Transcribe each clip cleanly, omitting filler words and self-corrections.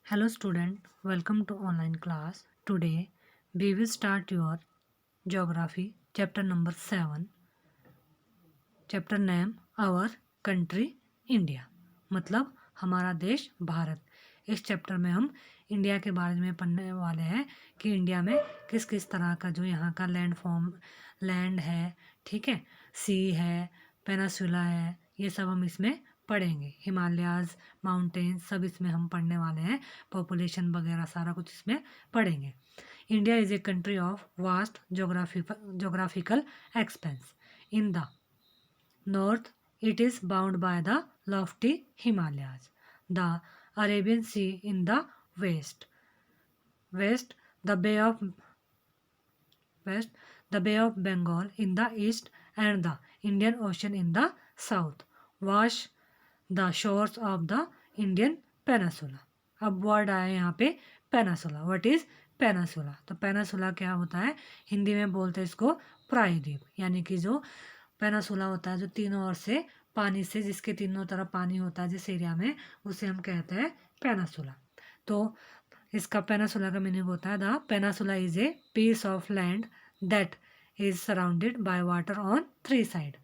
Hello student, welcome to online class. Today we will start your geography chapter number 7. Chapter name our country India. मतलब हमारा देश भारत. इस chapter में हम India के बारे में पढ़ने वाले हैं कि इंडिया में किस किस तरह का जो यहाँ का लैंड है, ठीक है, सी है, पेनिसुला है, ये सब हम इसमें पढ़ेंगे. हिमालयाज, माउंटेन्स सब इसमें हम पढ़ने वाले हैं. पॉपुलेशन वगैरह सारा कुछ इसमें पढ़ेंगे. India is a country of vast geographical expense. In the north, it is bound by the lofty Himalayas. The Arabian Sea in the west, the Bay of Bengal in the east, and the Indian Ocean in the south wash the shores of the Indian Peninsula. अब word आया यहाँ पे पेनासुला. What is पेनासुला? तो पेनासुला क्या होता है? हिंदी में बोलते हैं इसको प्रायद्वीप. यानी कि जो पेनासुला होता है जो तीनों ओर से पानी से, जिसके तीनों तरफ पानी होता है जिस एरिया में, उसे हम कहते हैं पेनासुला. तो इसका पेनासुला का मीनिंग होता है the peninsula is a piece of land that is surrounded by water on 3 side.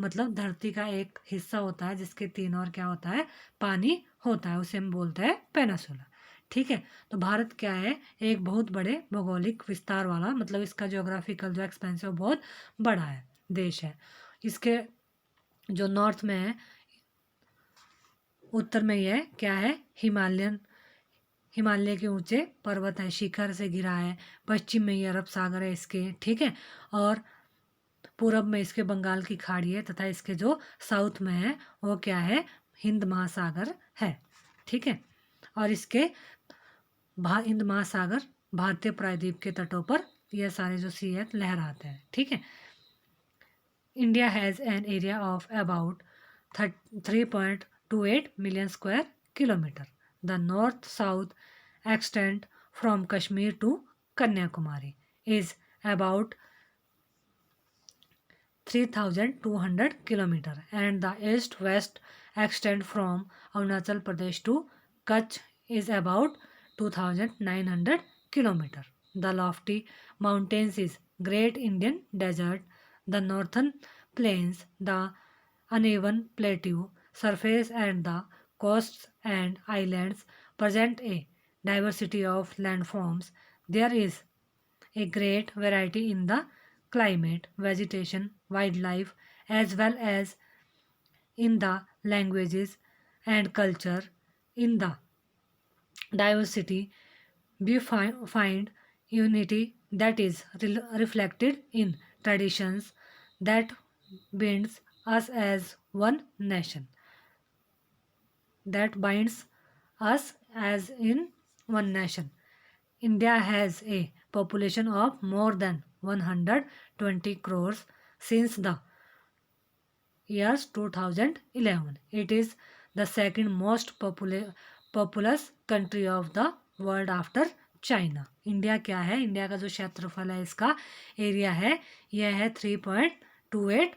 मतलब धरती का एक हिस्सा होता है जिसके तीन और क्या होता है, पानी होता है, उसे हम बोलते हैं पेनासुला. ठीक है. तो भारत क्या है, एक बहुत बड़े भौगोलिक विस्तार वाला, मतलब इसका ज्योग्राफिकल जो एक्सपेंस है वो बहुत बड़ा है, देश है. इसके जो नॉर्थ में है, उत्तर में यह क्या है, हिमालय के ऊंचे पर्वत है, शिखर से घिरा है. पश्चिम में ये अरब सागर है इसके, ठीक है. और पूरब में इसके बंगाल की खाड़ी है, तथा इसके जो साउथ में है वो क्या है, हिंद महासागर है. ठीक है. और इसके हिंद महासागर भारतीय प्रायद्वीप के तटों पर यह सारे जो सी है लहराते हैं. ठीक है. India has an area of about 3.28 million square kilometer. The north-south extent from Kashmir to Kanyakumari is about 3,200 kilometer, and the east-west extent from Arunachal Pradesh to Kutch is about 2,900 kilometer. The lofty mountains is Great Indian Desert, the northern plains, the uneven plateau surface, and the coasts and islands present a diversity of landforms. There is a great variety in the climate, vegetation, wildlife, as well as in the languages and culture. In the diversity, we find unity that is reflected in traditions that binds us as one nation. That binds us as in one nation. India has a population of more than 120 crores since the years 2011. It is the second most populous country of the world after China. India क्या है, India का जो क्षेत्रफल है, इसका area है, यह है 3.28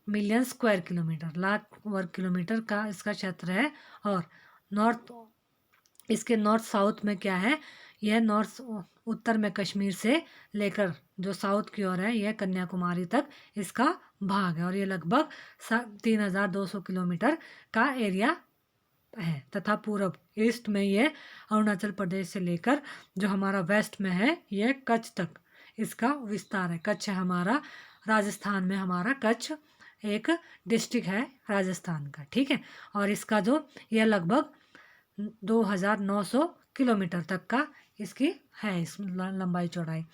मिलियन स्क्वायर किलोमीटर, लाख वर्ग किलोमीटर का इसका क्षेत्र है. और इसके नॉर्थ साउथ में क्या है, यह नॉर्थ उत्तर में कश्मीर से लेकर जो साउथ की ओर है, यह कन्याकुमारी तक इसका भाग है. और ये लगभग 3,200 किलोमीटर का एरिया है. तथा पूरब ईस्ट में ये अरुणाचल प्रदेश से लेकर जो हमारा वेस्ट में है, यह कच्छ तक इसका विस्तार है. कच्छ है हमारा राजस्थान में, हमारा कच्छ एक डिस्ट्रिक्ट है राजस्थान का. ठीक है. और इसका जो यह लगभग 2,900 किलोमीटर तक का इसकी है इस लंबाई चौड़ाई.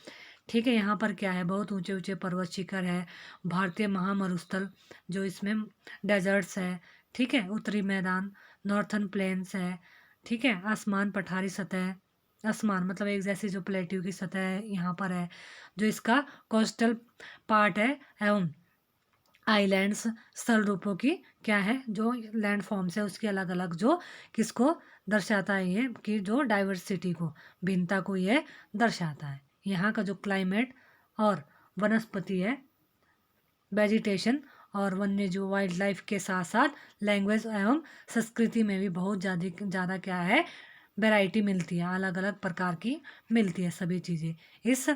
ठीक है. यहाँ पर क्या है, बहुत ऊंचे ऊंचे पर्वत शिखर है, भारतीय महामरुस्थल जो इसमें डेजर्ट्स है. ठीक है. उत्तरी मैदान, नॉर्थन प्लेन्स है. ठीक है. आसमान पठारी सतह, आसमान मतलब एक जैसी जो प्लेट्यू की सतह है यहाँ पर है. जो इसका कोस्टल पार्ट है एवं आइलैंड्स स्थल रूपों की क्या है, जो लैंड फॉर्म्स है उसकी अलग अलग, जो किसको दर्शाता है, ये कि जो डाइवर्सिटी को, भिन्नता को ये दर्शाता है. यहाँ का जो क्लाइमेट और वनस्पति है, वेजिटेशन और वन्य जीव वाइल्ड लाइफ के साथ साथ लैंग्वेज एवं संस्कृति में भी बहुत ज़्यादा क्या है, वैरायटी मिलती है, अलग अलग प्रकार की मिलती है सभी चीज़ें। इस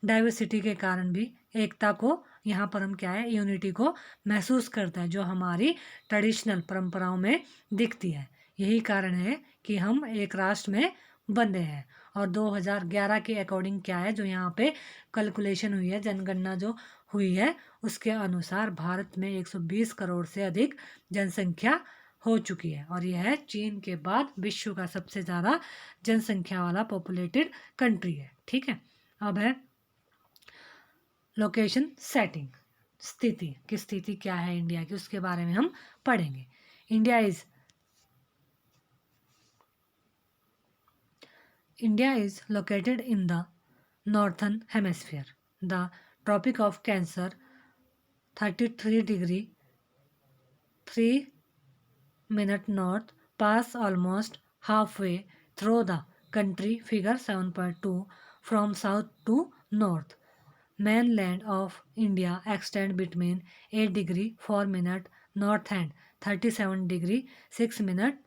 डाइवर्सिटी के कारण भी एकता को यहाँ पर हम क्या है, यूनिटी को महसूस करते हैं, जो हमारी ट्रेडिशनल परंपराओं में दिखती है। यही कारण है कि हम एक राष्ट्र में बंधे हैं। और 2011 के अकॉर्डिंग क्या है, जो यहाँ पे कैलकुलेशन हुई है, जनगणना जो हुई है, उसके अनुसार भारत में 120 करोड़ से अधिक जनसंख्या हो चुकी है और यह चीन के बाद विश्व का सबसे ज़्यादा जनसंख्या वाला पॉपुलेटेड कंट्री है। ठीक है, अब है लोकेशन सेटिंग, स्थिति की स्थिति क्या है इंडिया की, उसके बारे में हम पढ़ेंगे। India is located in the northern hemisphere. The Tropic of Cancer, 33 degree 3 minute north, pass almost halfway through the country. Figure 7.2 from south to north. Mainland of India extend between 8 degree 4 minute north and 37 degree 6 minute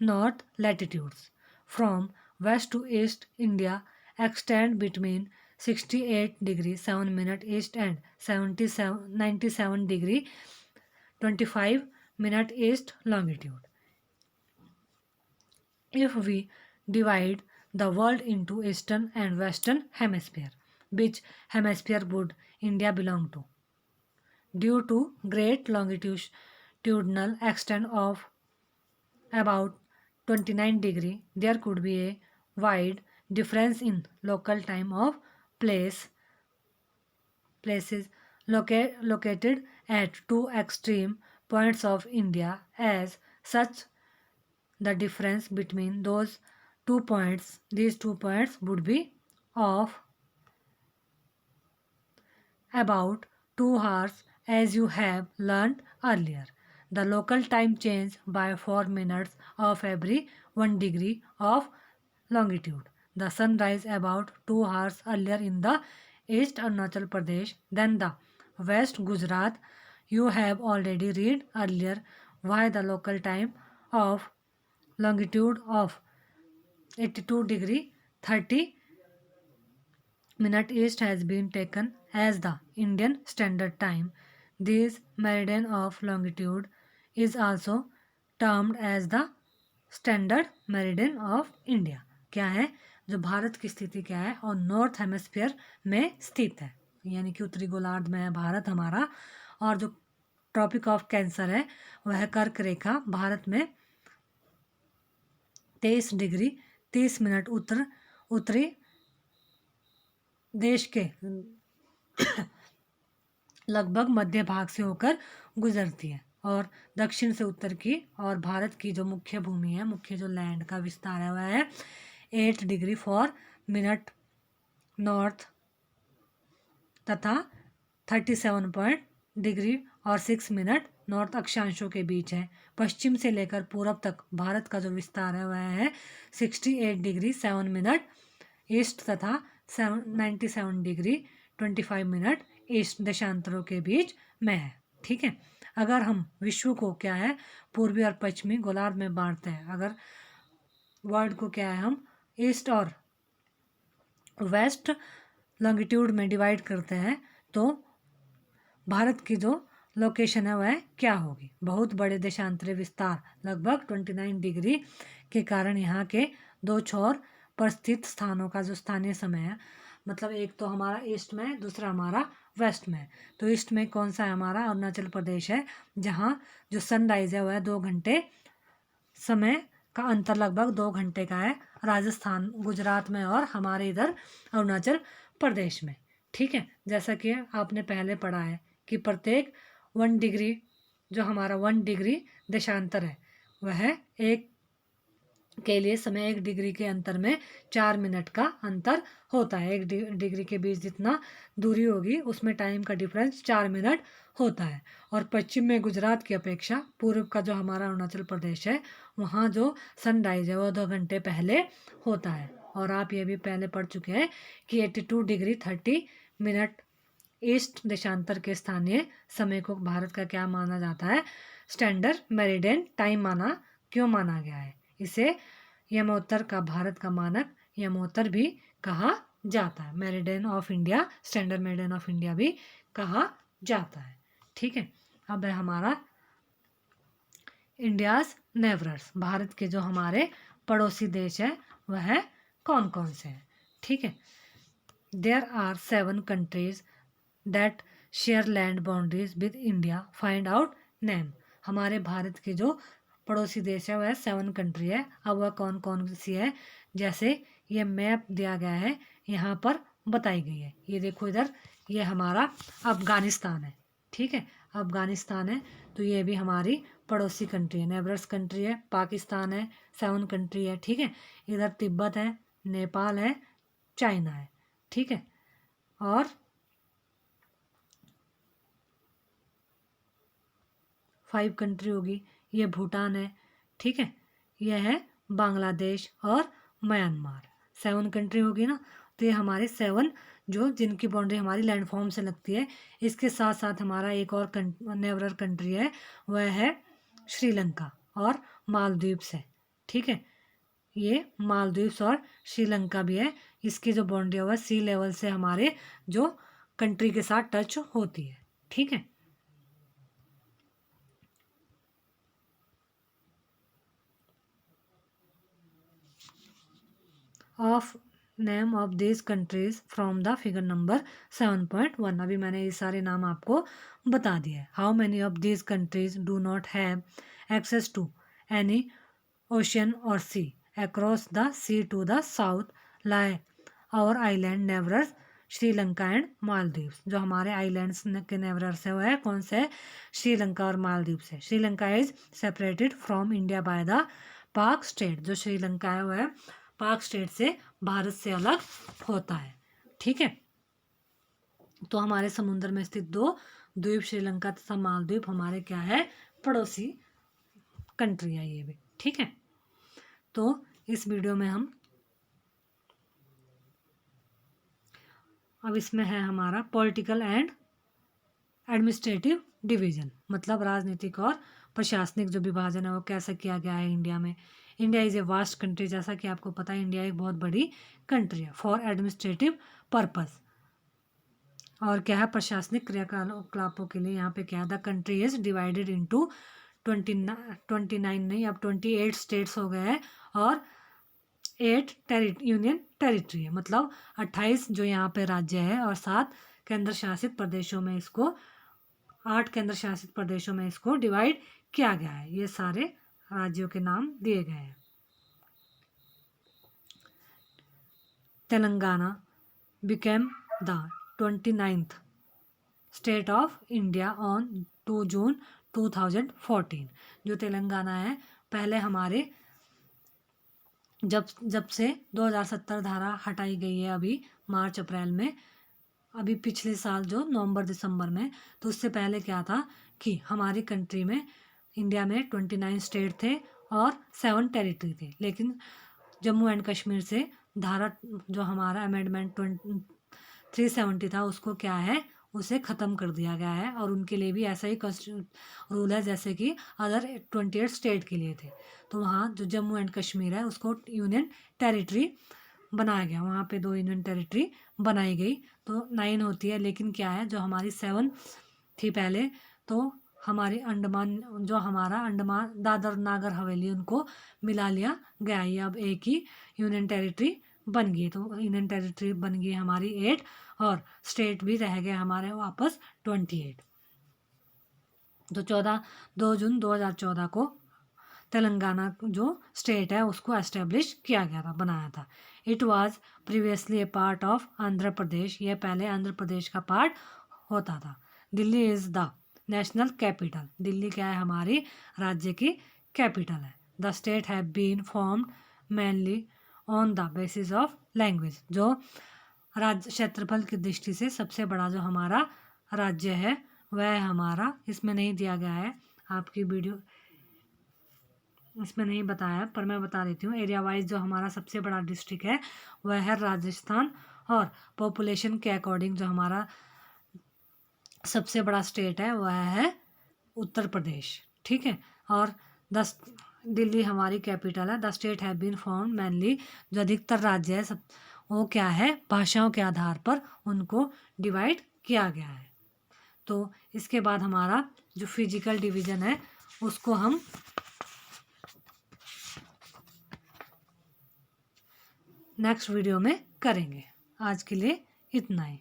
north latitudes. From west to east, India extend between 68 degree 7 minute east and 97 degree 25 minute east longitude. If we divide the world into eastern and western hemisphere, which hemisphere would India belong to? Due to great longitudinal extent of about 29 degree, there could be a wide difference in local time of places located at two extreme points of India. As such, the difference between these two points would be of about 2 hours, as you have learnt earlier. The local time change by 4 minutes of every 1 degree of longitude. The sun rise about 2 hours earlier in the east Arunachal Pradesh than the west Gujarat. You have already read earlier why the local time of longitude of 82 degree 30 minute east has been taken as the Indian Standard Time. This meridian of longitude is also termed as the standard meridian of India. क्या है, जो भारत की स्थिति क्या है, और north hemisphere में स्थित है, यानी कि उत्तरी गोलार्ध में है भारत हमारा। और जो ट्रॉपिक ऑफ कैंसर है वह कर्क रेखा भारत में 23 डिग्री 30 मिनट उत्तरी देश के लगभग मध्य भाग से होकर गुजरती है और दक्षिण से उत्तर की। और भारत की जो मुख्य भूमि है, मुख्य जो लैंड का विस्तार है, वह है 8 डिग्री 4 मिनट नॉर्थ तथा 37 डिग्री और 6 मिनट नॉर्थ अक्षांशों के बीच है। पश्चिम से लेकर पूरब तक भारत का जो विस्तार है वह है 68 डिग्री 7 मिनट ईस्ट तथा 97 डिग्री 25 मिनट ईस्ट देशांतरों के बीच में है। ठीक है, अगर हम विश्व को क्या है, पूर्वी और पश्चिमी गोलार्ध में बांटते हैं, अगर वर्ल्ड को क्या है, हम ईस्ट और वेस्ट लॉन्गिट्यूड में डिवाइड करते हैं, तो भारत की जो लोकेशन है वह क्या होगी। बहुत बड़े देशांतरी विस्तार लगभग 29 डिग्री के कारण यहाँ के दो छोर पर स्थित स्थानों का जो स्थानीय समय है, मतलब एक तो हमारा ईस्ट में, दूसरा हमारा वेस्ट में। तो ईस्ट में कौन सा है, हमारा अरुणाचल प्रदेश है, जहाँ जो सनराइज है वह 2 घंटे समय का अंतर लगभग 2 घंटे का है, राजस्थान गुजरात में और हमारे इधर अरुणाचल प्रदेश में। ठीक है, जैसा कि आपने पहले पढ़ा है कि प्रत्येक 1 डिग्री जो हमारा 1 डिग्री देशांतर है वह एक के लिए समय 1 डिग्री के अंतर में 4 मिनट का अंतर होता है। 1 डिग्री के बीच जितना दूरी होगी उसमें टाइम का डिफरेंस 4 मिनट होता है। और पश्चिम में गुजरात की अपेक्षा पूर्व का जो हमारा अरुणाचल प्रदेश है वहाँ जो सनराइज है वो 2 घंटे पहले होता है। और आप ये भी पहले पढ़ चुके हैं कि 82 डिग्री 30 मिनट ईस्ट देशांतर के स्थानीय समय को भारत का क्या माना जाता है, स्टैंडर्ड मेरिडियन टाइम क्यों माना गया है। इसे यमोत्तर का भारत का मानक यमोत्तर भी कहा जाता है। Meridian of India, standard meridian of India भी कहा जाता है। ठीक है, अब है हमारा इंडियाज नेबरर्स, भारत के जो हमारे पड़ोसी देश है वह कौन कौन से हैं। ठीक है, there are 7 countries that share land boundaries with India, find out name. हमारे भारत के जो पड़ोसी देश है वह 7 कंट्री है। अब वह कौन कौन सी है, जैसे ये मैप दिया गया है यहाँ पर बताई गई है। ये देखो इधर, ये हमारा अफगानिस्तान है। ठीक है, अफगानिस्तान है, तो ये भी हमारी पड़ोसी कंट्री है, नेबरस कंट्री है। पाकिस्तान है, 7 कंट्री है। ठीक है, इधर तिब्बत है, नेपाल है, चाइना है। ठीक है, और 5 कंट्री होगी, ये भूटान है। ठीक है, यह है बांग्लादेश और म्यांमार। 7 कंट्री होगी ना, तो ये हमारे 7 जो जिनकी बाउंड्री हमारी लैंडफॉर्म से लगती है। इसके साथ साथ हमारा एक और नेबरर कंट्री है, वह है श्रीलंका और मालदीव्स है। ठीक है, ये मालदीव्स और श्रीलंका भी है। इसकी जो बाउंड्री है वह सी लेवल से हमारे जो कंट्री के साथ टच होती है। ठीक है, of name of this countries from the figure number 7.1। अभी मैंने ये सारे नाम आपको बता दिए हैं। How many of this countries do not have access to any ocean or sea, across the sea to the south lie our island neighbours Sri Lanka and Maldives. जो हमारे आइलैंड्स के नेबरर्स है वह है कौन से, श्रीलंका और मालदीव से। Sri Lanka is separated from India by the पाक स्टेट। जो श्रीलंका है वह पाक स्टेट से भारत से अलग होता है। ठीक है, तो हमारे समुद्र में स्थित 2 द्वीप श्रीलंका तथा मालदीव हमारे क्या है, पड़ोसी कंट्री है ये भी। ठीक है, तो इस वीडियो में हम अब इसमें है हमारा पॉलिटिकल एंड एडमिनिस्ट्रेटिव डिवीजन, मतलब राजनीतिक और प्रशासनिक जो विभाजन है वो कैसे किया गया है इंडिया में। India is a vast country, जैसा कि आपको पता है इंडिया एक बहुत बड़ी कंट्री है। फॉर एडमिनिस्ट्रेटिव पर्पस, और क्या है, प्रशासनिक क्रियाकलापों के लिए यहाँ पे क्या है, the country is divided into 29 नहीं, अब 28 स्टेट्स हो गए हैं और 8 यूनियन टेरिटरी है। मतलब 28 जो यहाँ पे राज्य है और 7 केंद्र शासित प्रदेशों में इसको 8 केंद्र शासित प्रदेशों में इसको डिवाइड किया गया है। ये सारे राज्यों के नाम दिए गए हैं। Telangana became the 29th state of India on 2 जून 2014। जो तेलंगाना है पहले हमारे जब से 2070 धारा हटाई गई है अभी मार्च अप्रैल में, अभी पिछले साल जो नवंबर दिसंबर में, तो उससे पहले क्या था कि हमारी कंट्री में इंडिया में 29 स्टेट थे और 7 टेरिटरी थे। लेकिन जम्मू एंड कश्मीर से धारा जो हमारा अमेंडमेंट 370 था उसको क्या है, उसे ख़त्म कर दिया गया है और उनके लिए भी ऐसा ही रूल है जैसे कि अदर 28 स्टेट के लिए थे। तो वहाँ जो जम्मू एंड कश्मीर है उसको यूनियन टेरिटरी बनाया गया, वहाँ पे 2 यूनियन टेरिटरी बनाई गई, तो 9 होती है। लेकिन क्या है, जो हमारी 7 थी पहले, तो हमारी अंडमान जो हमारा अंडमान दादर नागर हवेली उनको मिला लिया गया। ये अब एक ही यूनियन टेरिटरी बन गई। तो यूनियन टेरिटरी बन गई हमारी 8 और स्टेट भी रह गए हमारे वापस 28। तो 2 जून 2014 को तेलंगाना जो स्टेट है उसको एस्टेब्लिश किया गया था, बनाया था। It was previously a part of Andhra Pradesh. यह पहले आंध्र प्रदेश का पार्ट होता था। Delhi is the national capital. Delhi क्या है, हमारी राज्य की कैपिटल है। The state have been formed mainly on the basis of language. जो राज्य क्षेत्रफल की दृष्टि से सबसे बड़ा जो हमारा राज्य है वह हमारा, इसमें नहीं दिया गया है, आपकी वीडियो इसमें नहीं बताया पर मैं बता देती हूँ। एरिया वाइज जो हमारा सबसे बड़ा डिस्ट्रिक्ट है वह है राजस्थान, और पॉपुलेशन के अकॉर्डिंग जो हमारा सबसे बड़ा स्टेट है वह है उत्तर प्रदेश। ठीक है, और 10 दिल्ली हमारी कैपिटल है। The state have been form mainly, जो अधिकतर राज्य है सब, वो क्या है, भाषाओं के आधार पर उनको डिवाइड किया गया है। तो इसके बाद हमारा जो फिजिकल डिवीज़न है उसको हम नेक्स्ट वीडियो में करेंगे। आज के लिए इतना ही।